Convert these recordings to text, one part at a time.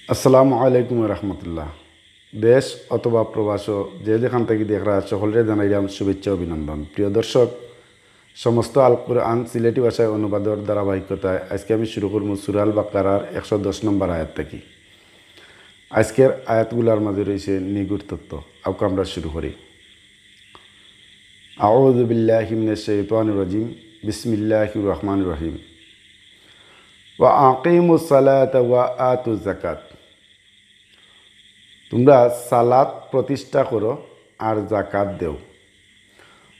আসসালামু আলাইকুম রহমতুল্লাহ। দেশ অথবা প্রবাস যে যেখান থেকে দেখরা সকলের জানাইলাম শুভেচ্ছা অভিনন্দন। প্রিয় দর্শক, সমস্ত আল কুরআন সিলেটি ভাষায় অনুবাদের ধারাবাহিকতায় আজকে আমি শুরু করব সূরা আল বাকারার 110 নম্বর আয়াত থেকে। আজকের আয়াতগুলোর মাঝে রয়েছে নিগুড় তত্ত্ব। আউকে আমরা শুরু করি। আউযু বিল্লাহি মিনাশ শাইতানির রাজিম। বিসমিল্লাহির রহমানির রহিম। ওয়া আকিমুস সালাতা ওয়া আতুজ যাকাত। তোমরা সালাত প্রতিষ্ঠা করো আর জাকাত দেও।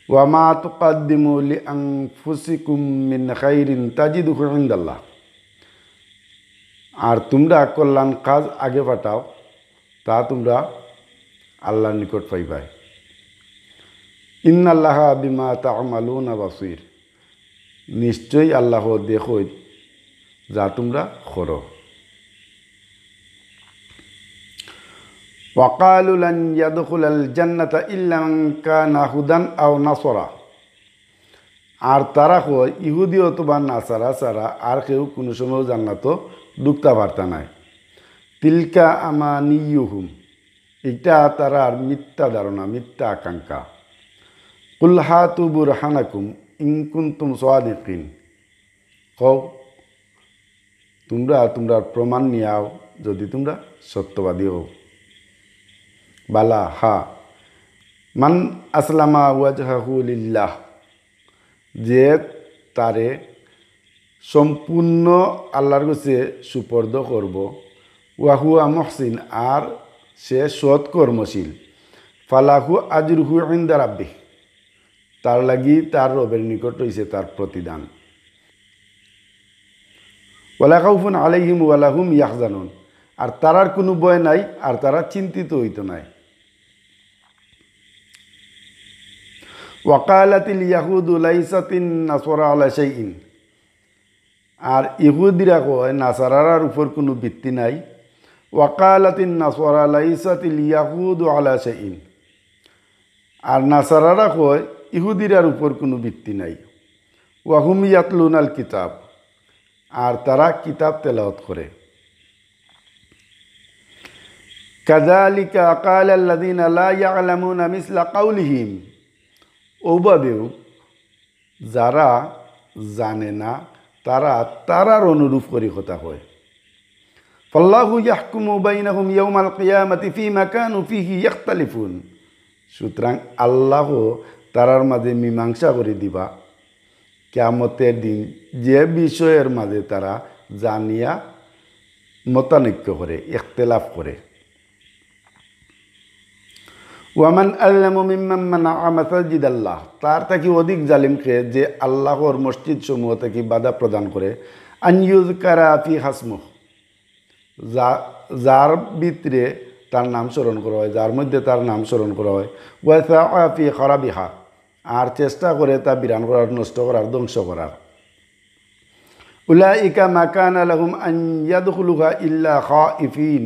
ওয়া মা তুকাদ্দিমু লিআনফুসিকুম মিন খাইরিন তাজিদুহু ইনদাল্লাহ। আর তোমরা কল্যাণ কাজ আগে পাঠাও, তা তোমরা আল্লাহর নিকট পাইবাই। ইন্নাল্লাহা বিমা তা'মালুনা বাসীর। নিশ্চয়ই আল্লাহ দেখই যা তোমরা করো। ওয়াকালু লান ইয়াদখুলাল জান্নাতা ইল্লা মান কানা হুদান আও নাসরা। আর তারা কয় ইহুদি অথবা নাসারা ছাড়া আর কেউ কোনো সময় জান্নাত ঢুকতে পারতা নাই। তিলকা আমানিয়ুহুম। এটা তারার মিথ্যা ধারণা, মিথ্যা আকাঙ্ক্ষা। কুল হাতু বুরহানাকুম ইন কুনতুম সাদিকিন। কও তোমরা প্রমাণ নিয়াও যদি তোমরা সত্যবাদী হও। বালা হা মান আসলামা ওয়াজহাহু লিল্লাহ। যে তারে সম্পূর্ণ আল্লাহর কাছে সুপর্দ করব। ওয়াহুয়া মুহসিন, আর সে সৎ কর্মশীল। ফালাহু আজরুহু ইনদা রাব্বিহ। তার লাগি তার রবের নিকট রয়েছে তার প্রতিদান। ওয়ালা খাউফুন আলাইহিম ওয়ালা হুম ইয়াহজানুন। আর তারার কোনো ভয় নাই, আর তারা চিন্তিত হইত নাই। ওয়াকালাতিল ইয়াহুদু লাইসাতিন নাসরা আলা শাইইন। আর ইহুদিরা কয় নাসারার উপর কোনো ভিত্তি নাই। ওয়াকালাতিন নাসরা লাইসাতিল ইয়াহুদু আলা শাইইন। আর নাসারারা কয় ইহুদিরার উপর কোনো ভিত্তি নাই। ওয়াহুম ইয়াতলুনাল কিতাব। আর তারা কিতাব তেলাওয়াত করে। কাযালিকা ক্বালাল্লাযীনা লা ইয়া'লামুনা মিসলা কাওলিহিম। ওভাবেও যারা জানে না তারা তারার অনুরূপ করে কথা হয়। ফাল্লাহু ইয়াহকুমু বাইনাহুম ইয়াওমাল কিয়ামাতি ফীমা কানু ফীহি ইখতালিফুন। সুতরাং আল্লাহ তারার মাঝে মীমাংসা করে দিবা কিয়ামতের দিন যে বিষয়ের মাঝে তারা জানিয়া মতানৈক্য করে, ইখতিলাফ করে। ওয়ামান আযলামু মিম্মান মানাআ মাসাজিদাল্লাহ। তার থেকে অধিক জালিমকে যে আল্লাহর মসজিদ সমূহ থেকে বাধা প্রদান করে। আন ইউযকারা ফি হাসমুহ। যার ভিতরে তার নাম স্মরণ করা হয়, যার মধ্যে তার নাম স্মরণ করা হয়। ওয়া সাআ ফি খারাবিহা। আর চেষ্টা করে তা বিরান করার, নষ্ট করার, ধ্বংস করার। উলাইকা মা কানা লাহুম আন ইয়াদখুলুহা ইল্লা খাইফিন।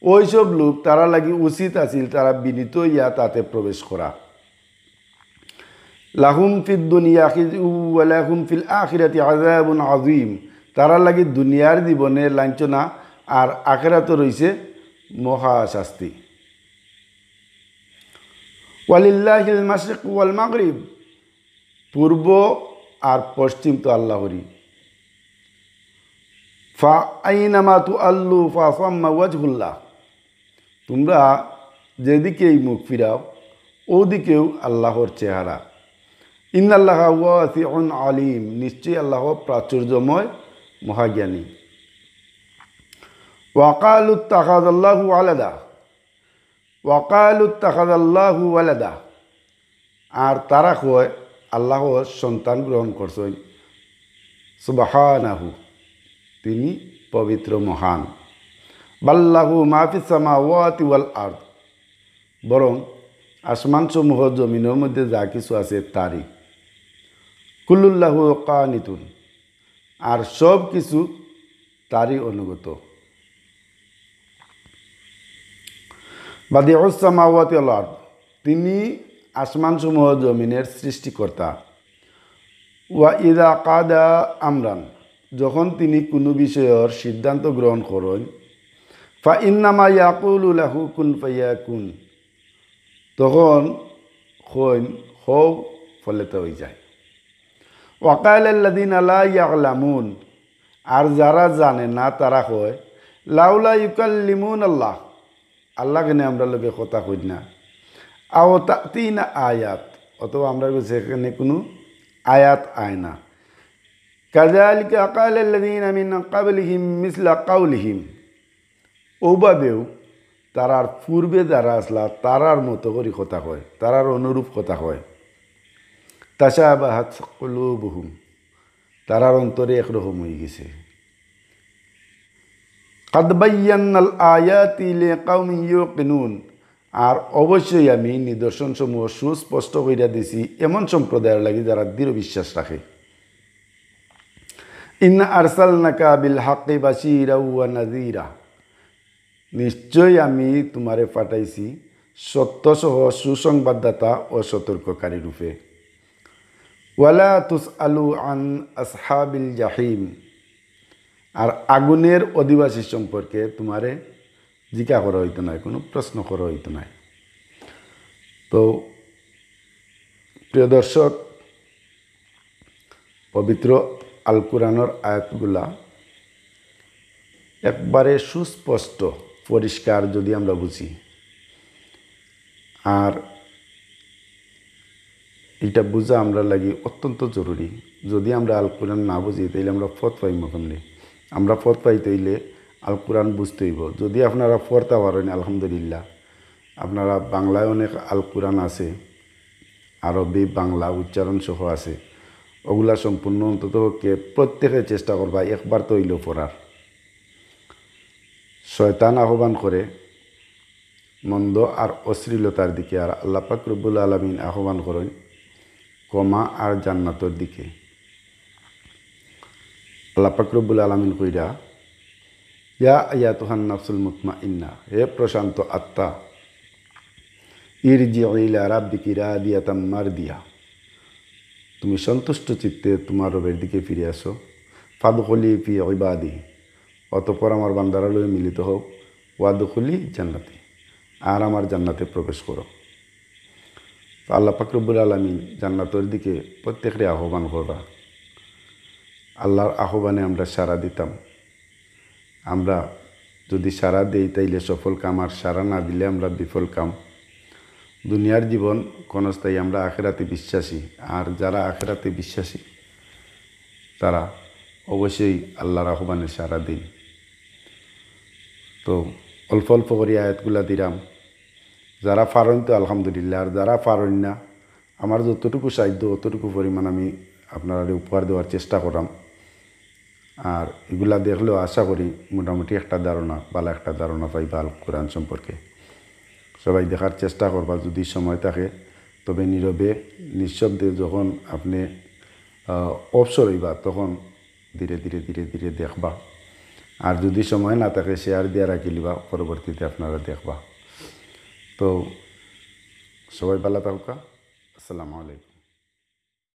ওইসব লোক তারা লাগি উচিত আছিল তারা বিনীত ইয়া তাতে প্রবেশ করা। লাহুম ফিদ দুনিয়া খিজউ ওয়া লাহুম ফিল আখিরাতি আযাবুন আযীম। তারা লাগি দুনিয়ার জীবনে লাঞ্ছনা, আর আখিরাতে রইছে মহা শাস্তি। ওয়ালিল্লাহিল মাশরিক ওয়াল মাগরিব। পূর্ব আর পশ্চিম তো আল্লাহরই। ফা আইনামা তুআল্লু ফা সাম্মা ওয়াজহুল্লাহ। তোমরা যেদিকেই মুখ ফিরাও ওদিকেও আল্লাহর চেহারা। ইন্নাল্লাহা ওয়াসিউন আলিম। নিশ্চয়ই আল্লাহ প্রাচুর্যময়, মহাজ্ঞানী। ওয়াকালু ইত্তাখাযাল্লাহু ওয়ালাদা। ওয়াকালু ইত্তাখাযাল্লাহু ওয়ালাদা। আর তারা কয় আল্লাহ সন্তান গ্রহণ করছেন। সুবহানাহু, তিনি পবিত্র, মহান। বাল্লাহু মা ফিস সামাওয়াতি ওয়াল আরদ। বরং আসমানসমূহ জমিনের মধ্যে যা কিছু আছে তারই। কুল্লুল্লাহু কানিতুন। আর সব কিছু তারই অনুগত। বাদিউস সামাওয়াতি ওয়াল আরদ। তিনি আসমানসমূহ জমিনের সৃষ্টিকর্তা। ওয়া ইযা কাদা আমরান। যখন তিনি কোনো বিষয়ের সিদ্ধান্ত গ্রহণ করেন। ফা ইন্নামা ইয়াকুলু লাহু কুন ফায়াকুন, তখন হইন হও ফলেতে হয়ে যায়। ওয়াকালাল্লাযীনা লা ইয়ালামুন, আর যারা জানে না তারা কয় লাউলা ইউকাল্লিমুনাল্লাহ, আল্লাহ কেন আমরা লোকে কথা কই না, আও তাতিনা আয়াত, অথবা আমরা সেখানে কোনো আয়াত আয় না। কাযালিকা ক্বালাল্লাযীনা মিন ক্বাবলিহিম মিসলা কাউলিহিম, ওভাবেও তারার পূর্বে যারা আসলা তারার মতো করে কথা হয়, তারার অনুরূপ কথা হয়। তাশাবাহাত কুলুবুহুম, তারার অন্তরে একরকম হয়ে গেছে। কাদ বায়্যানাল আয়াতি লিকাউমিন ইউকিনুন, আর অবশ্যই আমি নিদর্শনসমূহ সুস্পষ্ট কইরা দিছি এমন সম্প্রদায়ের লাগি যারা দৃঢ় বিশ্বাস রাখে। ইন্না আরসালনাকা বিল হাক্কি বাশীরা ওয়া নাযীরা, নিশ্চয় আমি তোমারে পাঠাইছি সত্যসহ সুসংবাদদাতা ও সতর্ককারী রূপে। ওয়ালা তুসআলু আন আসহাবিল জাহিম, আর আগুনের অধিবাসী সম্পর্কে তোমারে জিজ্ঞা করা হইতো না, কোনো প্রশ্ন করা হইতো না। তো প্রিয় দর্শক, পবিত্র আল কুরআনের আয়াতগুলা একবারে সুস্পষ্ট পরিষ্কার যদি আমরা বুঝি, আর এটা বোঝা আমরা লাগি অত্যন্ত জরুরি। যদি আমরা আল কুরআন না বুঝি তাইলে আমরা পথ পাইব কেমনে? আমরা পথ পাইতে হইলে আল কুরআন বুঝতে হইব। যদি আপনারা পড়তে পারেন আলহামদুলিল্লাহ, আপনারা বাংলায় অনেক আল কুরআন আছে, আরবি বাংলা উচ্চারণ সহ আছে, ওগুলা সম্পূর্ণ অন্তত প্রত্যেকে চেষ্টা করবা একবার তো হইলেও পড়ার। শয়তান আহ্বান করে মন্দ আর অশ্লীলতার দিকে, আর আল্লাহ পাক রব্বুল আলামিন আহ্বান করেন ক্ষমা আর জান্নাতের দিকে। আল্লাহ পাক রব্বুল আলামিন কইরা, ইয়া আয়াতুহান নাফসুল মুতমাইন্না, হে প্রশান্ত আত্মা, ইরজিউ ইলা রাব্বিকি রাদিয়াতাম মারদিয়া, তুমি সন্তুষ্ট চিত্তে তোমার রবের দিকে ফিরে আসো। ফাদখুলি ফি ইবাদি, অতঃপর আমার বান্দারা লয়ে মিলিত হোক। ওয়াদখুলি জান্নাতি, আর আমার জান্নাতে প্রবেশ করো। আল্লাহ পাক রব্বুল আলামিন জান্নাতের দিকে প্রত্যেকরে আহ্বান করবা। আল্লাহর আহ্বানে আমরা সাড়া দিতাম। আমরা যদি সাড়া দেই তাইলে সফল কাম, আর সাড়া না দিলে আমরা বিফল কাম। দুনিয়ার জীবন ক্ষণস্থায়ী, আমরা আখিরাতে বিশ্বাসী, আর যারা আখিরাতে বিশ্বাসী তারা অবশ্যই আল্লাহর আহ্বানে সাড়া দিন। তো অল্প অল্প করে আয়াতগুলা দিলাম, যারা পারেন তো আলহামদুলিল্লাহ, আর যারা পারেন না, আমার যতটুকু সাধ্য অতটুকু পরিমাণ আমি আপনারা উপহার দেওয়ার চেষ্টা করাম। আর এগুলা দেখলেও আশা করি মোটামুটি একটা ধারণা, ভালো একটা ধারণা পাইবা আল কোরআন সম্পর্কে। সবাই দেখার চেষ্টা করবা, যদি সময় থাকে তবে নীরবে নিঃশব্দে যখন আপনি অবসর হইবা তখন ধীরে ধীরে ধীরে ধীরে দেখবা। আর যদি সময় না থাকে শেয়ার দিয়ে রাখি লিবা, পরবর্তীতে আপনারা দেখবা। তো সবাই ভালো থাকুকা। আসসালামু আলাইকুম।